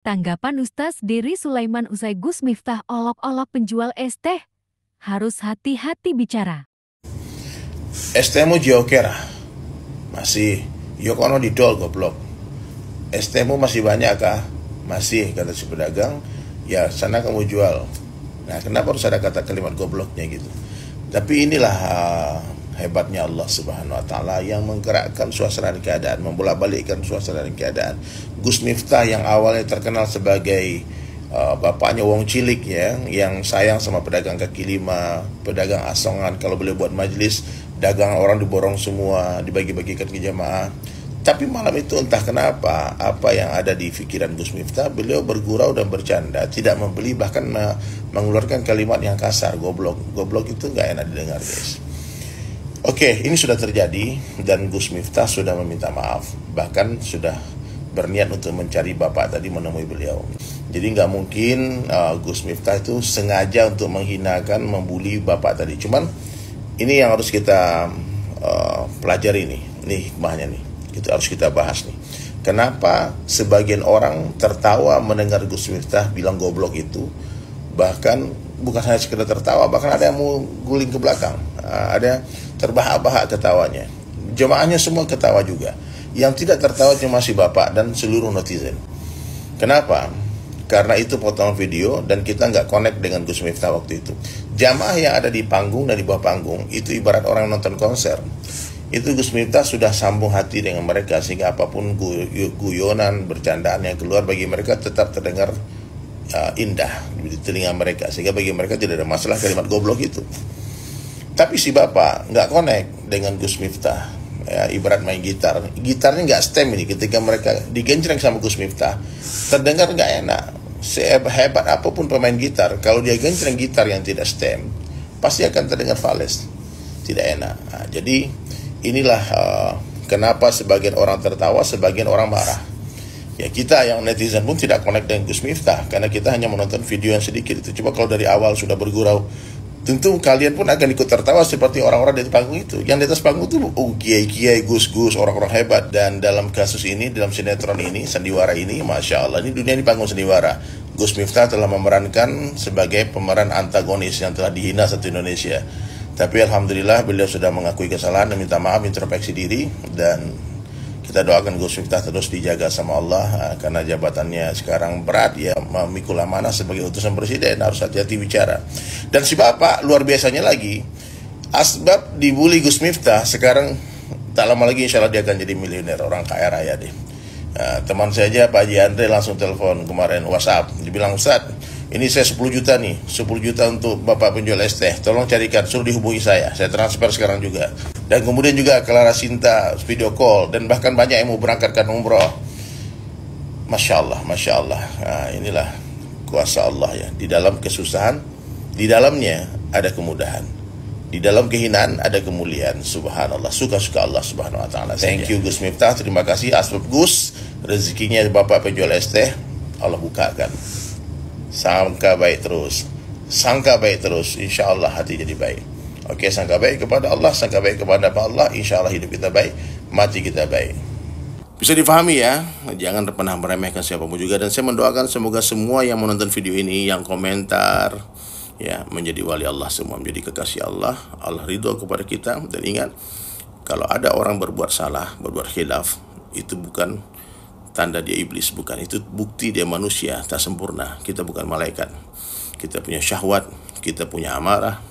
Tanggapan Ustaz Dery Sulaiman usai Gus Miftah olok-olok penjual es teh. Harus hati-hati bicara. Es tehmu jiokera masih, yo kono didol goblok. Es tehmu masih banyak kah? Masih, kata si pedagang. Ya sana kamu jual. Nah, kenapa harus ada kata kalimat gobloknya gitu? Tapi inilah hebatnya Allah Subhanahu wa taala yang menggerakkan suasana dan keadaan, membolak-balikkan suasana dan keadaan. Gus Miftah yang awalnya terkenal sebagai bapaknya wong cilik ya, yang sayang sama pedagang kaki lima, pedagang asongan, kalau boleh buat majelis, dagang orang diborong semua, dibagi-bagikan ke jamaah. Tapi malam itu entah kenapa, apa yang ada di pikiran Gus Miftah, beliau bergurau dan bercanda, tidak membeli, bahkan mengeluarkan kalimat yang kasar, goblok. Goblok itu nggak enak didengar, guys. Oke, ini sudah terjadi dan Gus Miftah sudah meminta maaf, bahkan sudah berniat untuk mencari bapak tadi, menemui beliau. Jadi nggak mungkin Gus Miftah itu sengaja untuk menghinakan, membuli bapak tadi. Cuman ini yang harus kita pelajari nih, ini hikmahnya nih, kita harus kita bahas nih. Kenapa sebagian orang tertawa mendengar Gus Miftah bilang goblok itu, bahkan bukan hanya sekedar tertawa, bahkan ada yang mau guling ke belakang, ada terbahak-bahak ketawanya. Jemaahnya semua ketawa juga. Yang tidak tertawa cuma si bapak dan seluruh netizen. Kenapa? Karena itu potongan video dan kita nggak connect dengan Gus Miftah waktu itu. Jamaah yang ada di panggung dan di bawah panggung itu ibarat orang yang nonton konser. Itu Gus Miftah sudah sambung hati dengan mereka, sehingga apapun guyonan, bercandaan yang keluar bagi mereka tetap terdengar indah di telinga mereka, sehingga bagi mereka tidak ada masalah kalimat goblok itu. Tapi si bapak nggak connect dengan Gus Miftah, ya, ibarat main gitar, gitarnya nggak stem ini. Ketika mereka digenjreng sama Gus Miftah, terdengar nggak enak. Sehebat apapun pemain gitar, kalau dia genjreng gitar yang tidak stem, pasti akan terdengar fals, tidak enak. Nah, jadi inilah kenapa sebagian orang tertawa, sebagian orang marah. Ya, kita yang netizen pun tidak connect dengan Gus Miftah karena kita hanya menonton video yang sedikit itu. Coba kalau dari awal sudah bergurau, tentu kalian pun akan ikut tertawa seperti orang-orang di panggung itu. Yang di atas panggung itu kiai-kiai, gus-gus, orang-orang hebat. Dan dalam kasus ini, dalam sinetron ini, sandiwara ini, Masya Allah, ini dunia ini panggung sandiwara. Gus Miftah telah memerankan sebagai pemeran antagonis yang telah dihina satu Indonesia. Tapi Alhamdulillah beliau sudah mengakui kesalahan dan minta maaf, introspeksi diri. Dan kita doakan Gus Miftah terus dijaga sama Allah, karena jabatannya sekarang berat, ya, memikul amanah sebagai utusan presiden, harus hati-hati bicara. Dan si bapak luar biasanya lagi, asbab dibully Gus Miftah, sekarang tak lama lagi insya Allah dia akan jadi miliuner, orang kaya raya deh. Teman saya aja Pak Haji Andre langsung telepon kemarin, WhatsApp, dibilang, Ustaz, ini saya 10 juta nih, 10 juta untuk bapak penjual es teh, tolong carikan, suruh dihubungi saya transfer sekarang juga. Dan kemudian juga Clara Sinta video call, dan bahkan banyak yang mau berangkatkan umroh. Masya Allah, Masya Allah. Nah, inilah kuasa Allah ya. Di dalam kesusahan, di dalamnya ada kemudahan. Di dalam kehinaan ada kemuliaan. Subhanallah, suka-suka Allah Subhanahu wa taala. Thank you Gus Miftah, terima kasih. Asbab Gus, rezekinya bapak penjual es teh Allah bukakan. Sangka baik terus, sangka baik terus, insya Allah hati jadi baik. Oke, sangka baik kepada Allah, sangka baik kepada Allah, insya Allah hidup kita baik, mati kita baik. Bisa difahami ya, jangan pernah meremehkan siapapun juga. Dan saya mendoakan semoga semua yang menonton video ini, yang komentar, ya, menjadi wali Allah semua, menjadi kekasih Allah. Allah ridho kepada kita. Dan ingat, kalau ada orang berbuat salah, berbuat khilaf, itu bukan tanda dia iblis, bukan. Itu bukti dia manusia, tak sempurna. Kita bukan malaikat. Kita punya syahwat, kita punya amarah.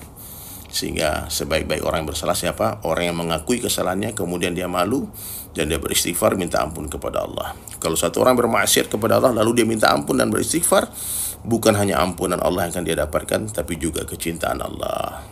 Sehingga sebaik-baik orang yang bersalah siapa? Orang yang mengakui kesalahannya, kemudian dia malu, dan dia beristighfar, minta ampun kepada Allah. Kalau satu orang bermaksiat kepada Allah, lalu dia minta ampun dan beristighfar, bukan hanya ampunan Allah yang akan dia dapatkan, tapi juga kecintaan Allah.